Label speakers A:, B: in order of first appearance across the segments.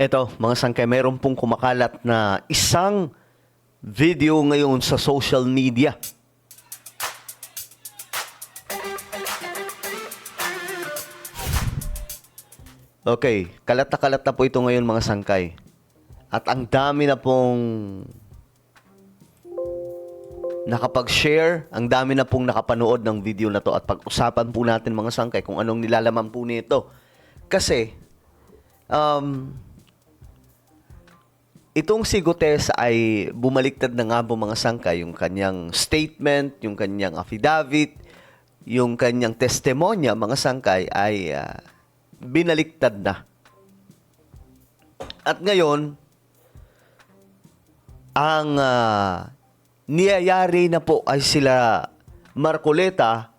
A: Eto, mga sangkay, mayroon pong kumakalat na isang video ngayon sa social media. Okay, kalat na po ito ngayon mga sangkay. At ang dami na pong nakapag-share, ang dami na pong nakapanood ng video na to at pag-usapan po natin mga sangkay kung anong nilalaman po nito. Kasi, itong si Gutesa ay bumaliktad na nga po mga sangkay yung kanyang statement, yung kanyang affidavit, yung kanyang testimonya mga sangkay ay binaliktad na. At ngayon, ang niyayari na po ay sila Marcoleta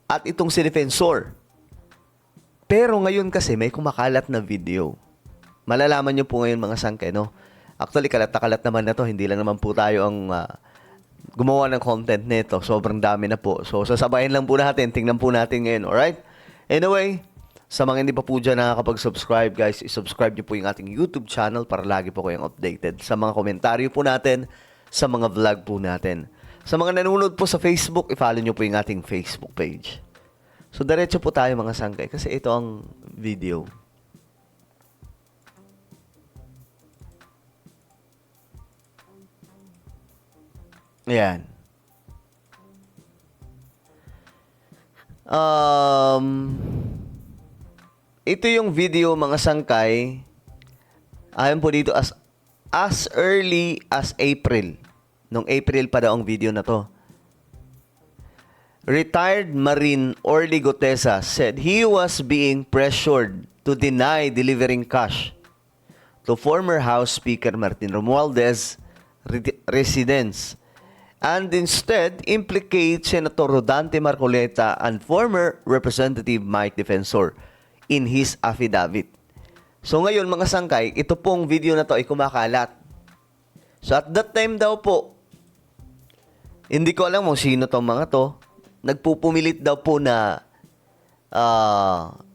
A: at itong si Defensor. Pero ngayon kasi may kumakalat na video. Malalaman nyo po ngayon mga sangkay, no? Actually, kalat naman na to. Hindi lang naman po tayo ang gumawa ng content nito. Sobrang dami na po. So, sasabayin lang po natin. Tingnan po natin ngayon. Alright? Anyway, sa mga hindi pa po dyan nakakapag-subscribe, guys, isubscribe nyo po yung ating YouTube channel para lagi po kayong updated sa mga komentaryo po natin, sa mga vlog po natin. Sa mga nanonood po sa Facebook, i-follow nyo po yung ating Facebook page. So, diretso po tayo mga sangkay kasi ito ang video. Ayan. Ito yung video mga sangkay. Ayon po dito as early as April. Nung April pa daw ang video na to. Retired Marine Orly Gutesa said he was being pressured to deny delivering cash to former House Speaker Martin Romualdez residence and instead implicate Senator Rodante Marcoleta and former Representative Mike Defensor in his affidavit. So ngayon mga sangkay, ito pong video na to ay kumakalat. So at that time daw po, hindi ko alam kung sino tong mga to, nagpupumilit daw po na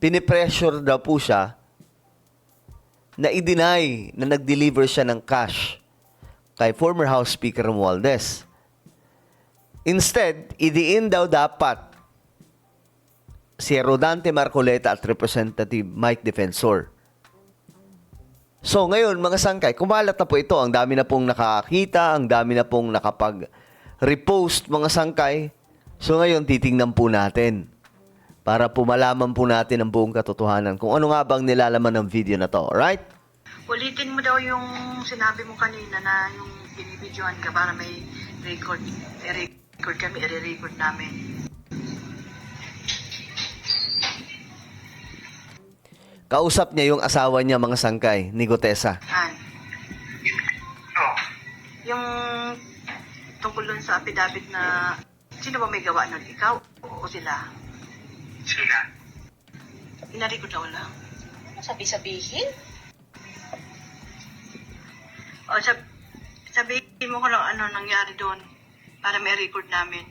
A: pinipressure daw po siya na i-deny na nag-deliver siya ng cash kay former House Speaker Romualdez. Instead, idiin daw dapat si Rodante Marcoleta at Representative Mike Defensor. So ngayon mga sangkay, kumalat na po ito. Ang dami na pong nakakita, ang dami na pong nakapag-repost mga sangkay. So ngayon, titingnan po natin para po malaman po natin ang buong katotohanan kung ano nga bang nilalaman ng video na to. Alright?
B: Ulitin mo daw yung sinabi mo kanina na yung binibidyoan ka para may record. I-record kami, i-record namin.
A: Kausap niya yung asawa niya mga sangkay ni Gutesa.
B: Yung tungkol dun sa affidavit na sino ba may gawa nun? Ikaw o sila?
C: Sila.
B: Ina-record na wala.
D: Sabi-sabihin?
B: O sabihin mo ko lang ano nangyari doon para may record namin.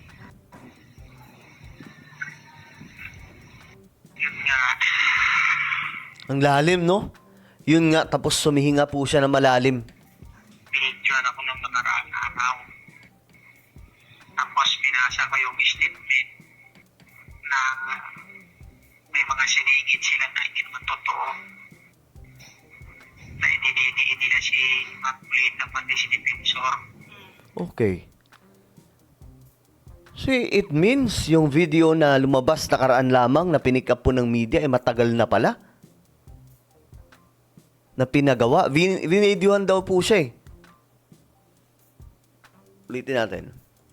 C: Yun nga.
A: Ang lalim, no? Yun nga, tapos sumihinga po siya na malalim.
C: Binidyoan ako ng nakaraang araw. Tapos binasa ko yung statement na may mga sinigit sila na hindi naman totoo. Na hindi na si Marcoleta pati si Defensor.
A: Okay. So, it means yung video na lumabas nakaraan lamang na pinick up po ng media ay matagal na pala. Na pinagawa. Vinidyohan daw po siya eh. Ulitin natin.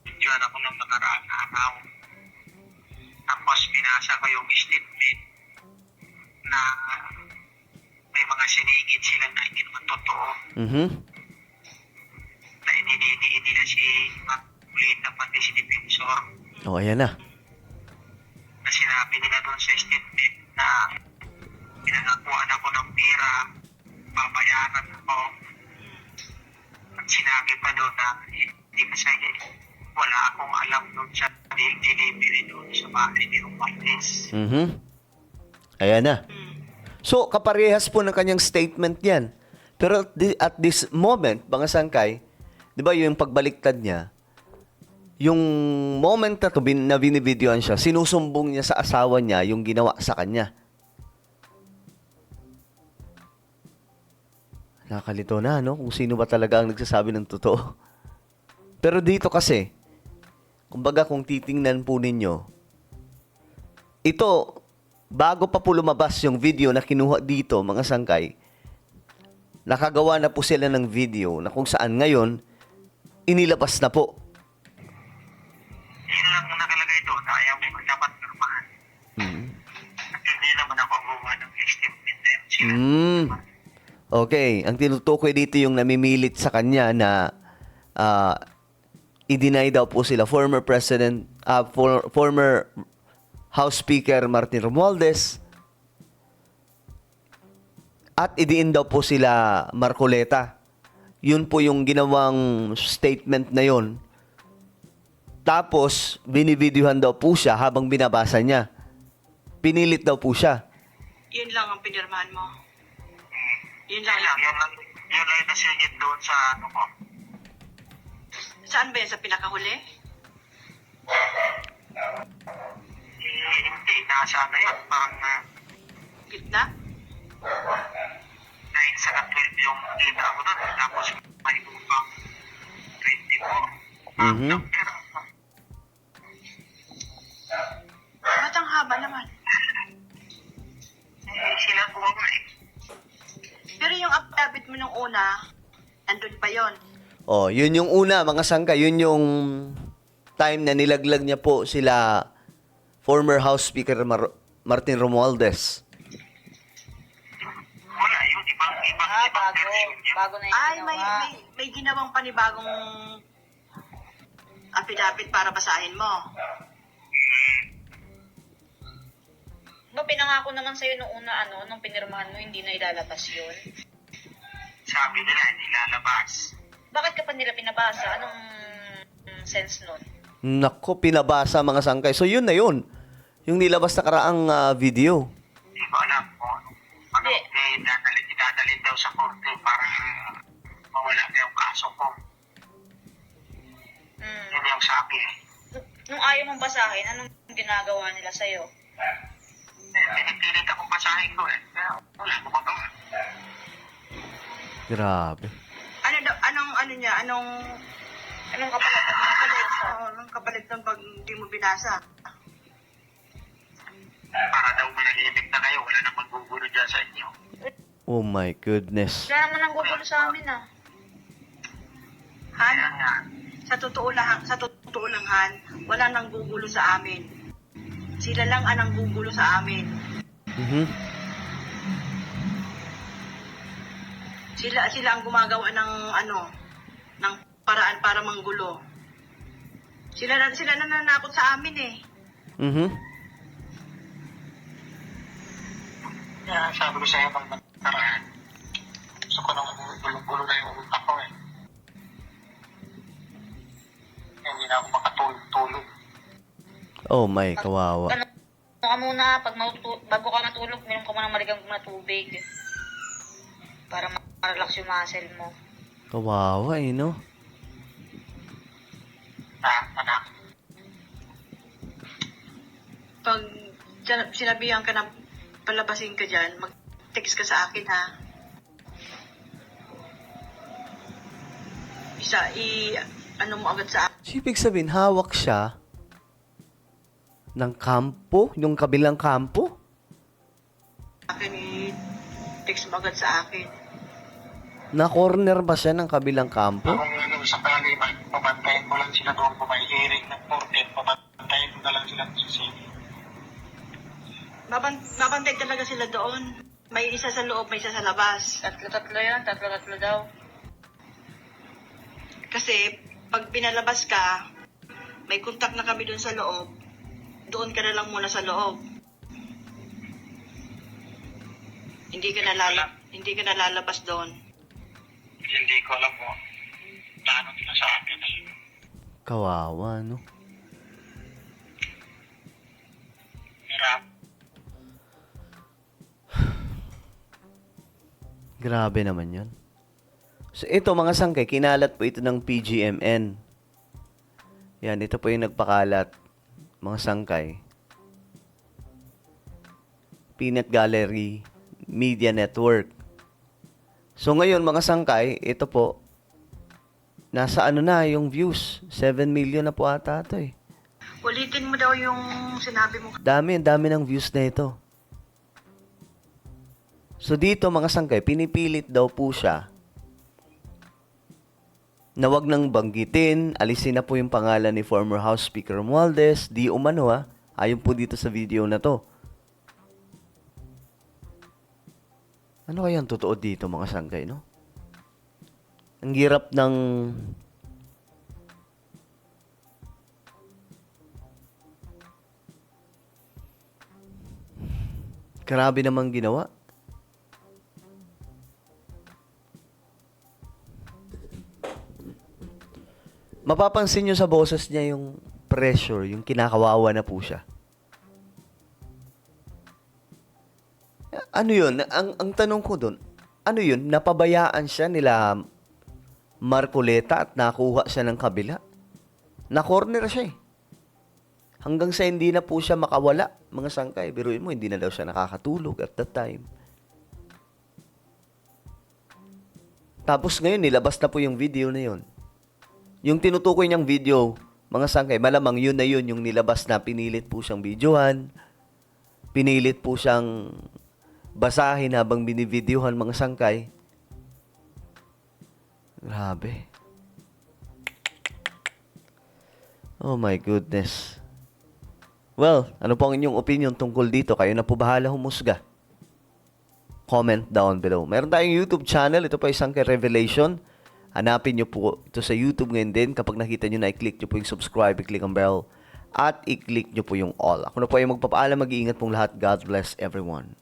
C: Binidyoan ako ng nakaraang araw. Tapos binasa ko yung statement na may mga sinigit sila na hindi naman totoo. Na hindi na si Marcoleta pati si Defensor.
A: Oh, ayan na.
C: Na sinabi nila doon sa statement na pinagakuan ako ng pera, babayaran ako. At sinabi pa doon na hindi kasi wala akong alam doon sa delivery doon sa bahay ni Romualdez.
A: Ayan na. So, kaparehas po ng kanyang statement yan. Pero at this moment, mga sangkay, di ba yung pagbaliktad niya, yung moment na to na binibidyoan siya, sinusumbong niya sa asawa niya yung ginawa sa kanya. Nakakalito na, no? Kung sino ba talaga ang nagsasabi ng totoo. Pero dito kasi, kumbaga kung titingnan po ninyo, ito, bago pa po lumabas yung video na kinuha dito, mga sangkay, nakagawa na po sila ng video na kung saan ngayon, inilabas na po.
C: Yun lang ang nakalagay doon na ayaw mo dapat pirmahan. At hindi naman ako gumawa ng statement na yun. Sila.
A: Okay, ang tinutukoy dito yung namimilit sa kanya na i-deny daw po sila former House Speaker Martin Romualdez at idiin daw po sila Marcoleta. Yun po yung ginawang statement na yun. Tapos, binivideohan daw po siya habang binabasa niya. Pinilit daw po siya.
B: Yun lang ang pinirmahan mo. Yun lang.
C: Yun lang yung nasingit doon sa ano ko.
B: Saan ba yan? Sa pinakahuli?
C: Hindi, nasa ano yun. Parang
B: Gitna?
C: 9 sa 12 yung kita ko doon. Tapos may upang 24.
A: Mhm.
B: Ba't ang haba naman?
C: Sila po nga eh.
B: Pero yung affidavit mo nung una, andun pa yon.
A: Oh, yun yung una, mga sangka. Yun yung time na nilaglag niya po sila former House Speaker Martin Romualdez.
C: Wala, yung ibang
D: Bago.
C: version yun.
D: Bago na yung
B: Ay,
D: ginawa.
B: may ginawang panibagong affidavit para basahin mo.
D: Ba, pinangako naman sa'yo nung una, nung pinirmahan mo, hindi na ilalabas yun.
C: Sabi nila, hindi lalabas.
D: Bakit ka pa nila pinabasa? Anong sense nun?
A: Nako, pinabasa mga sangkay. So yun na yun. Yung nilabas na karaang video.
C: Hindi ko alam kung ano. Idadalhin daw sa korte para mawala na yung kaso ko. Yun yung sabi eh.
D: Nung ayaw mong basahin, anong ginagawa nila sa'yo?
C: Pinipilit akong basahin ko eh. Kaya wala ko magawa.
A: Grabe.
B: Anong
D: kapalit?
B: anong kapalit ng pag hindi mo binasa?
C: Para daw manahimik na kayo, wala nang maggugulo dyan sa inyo.
A: Oh my goodness.
D: Wala naman ang gugulo sa amin,
B: Han,
C: Kaya nga,
B: sa totoo lang, Han, wala nang gugulo sa amin. Sila lang ang gugulo sa amin.
A: Mhm.
B: Sila ang gumagawa ng ng paraan para manggulo. Sila nananakot sa amin eh.
A: Mhm.
C: kaya sabi ko sa'yo nung nakaraan, gusto ko nang gulong-gulo na yung utak ko eh. Hindi na ako makatulog-tulog.
A: Oh my, kawawa.
D: Ano ka muna, bago ka matulog, minum ka muna ng maligang na tubig. Para ma-relax yung muscle mo.
A: Kawawa eh, no?
C: Anak,
B: Pag sinabihan ka na palabasin ka dyan, mag-text ka sa akin, ha? Ano mo agad sa
A: So, ibig sabihin, hawak siya ng kampo? Yung kabilang kampo?
B: akin, i-text mo agad sa akin.
A: Na-corner ba siya ng kabilang kampo?
C: kung ano sakali man, pabantayin mo lang sila doon kung may hearing ng korte, pabantayin mo na lang sila sa city.
B: Babantay talaga sila doon. May isa sa loob, may isa sa labas.
D: Tatlo yan, tatlo daw.
B: Kasi, pag pinalabas ka, may contact na kami doon sa loob, doon ka na lang muna sa loob. Hindi ka na lalabas doon.
C: Hindi ko alam mo, plano nila sa akin.
A: Kawawa, no?
C: Hirap.
A: Grabe naman yun. So, ito mga sangkay, kinalat po ito ng PGMN. Yan, ito po yung nagpakalat, mga sangkay. Peanut Gallery Media Network. So, ngayon mga sangkay, ito po, nasa ano na yung views? 7 million na po ata ito eh.
B: Ulitin mo daw yung sinabi mo.
A: Dami ng views na ito. So dito mga sangkay, pinipilit daw po siya na wag nang banggitin, alisin na po yung pangalan ni former House Speaker Romualdez, di umano ayon po dito sa video na to. Ano kaya ang totoo dito mga sangkay, no? Ang hirap ng grabe namang ginawa. Mapapansin nyo sa boses niya yung pressure, yung kinakawawa na po siya. Ano yun? Ang tanong ko doon, ano yun? Napabayaan siya nila Marcoleta at nakuha siya ng kabila? Na-corner siya eh. Hanggang sa hindi na po siya makawala, mga sangkay. Biruin mo, hindi na daw siya nakakatulog at that time. Tapos ngayon, nilabas na po yung video na yun. Yung tinutukoy niyang video, mga sangkay, malamang yun na yun yung nilabas na pinilit po siyang videohan. Pinilit po siyang basahin habang binivideohan, mga sangkay. Grabe. Oh my goodness. Well, ano po ang inyong opinion tungkol dito? Kayo na po bahala humusga. Comment down below. Meron tayong YouTube channel. Ito po ay Sangkay Revelation. Hanapin nyo po ito sa YouTube ngayon din. Kapag nakita nyo na, i-click nyo po yung subscribe, i-click ang bell, at i-click nyo po yung all. Ako na po ay magpapaalam. Mag-iingat pong lahat. God bless everyone.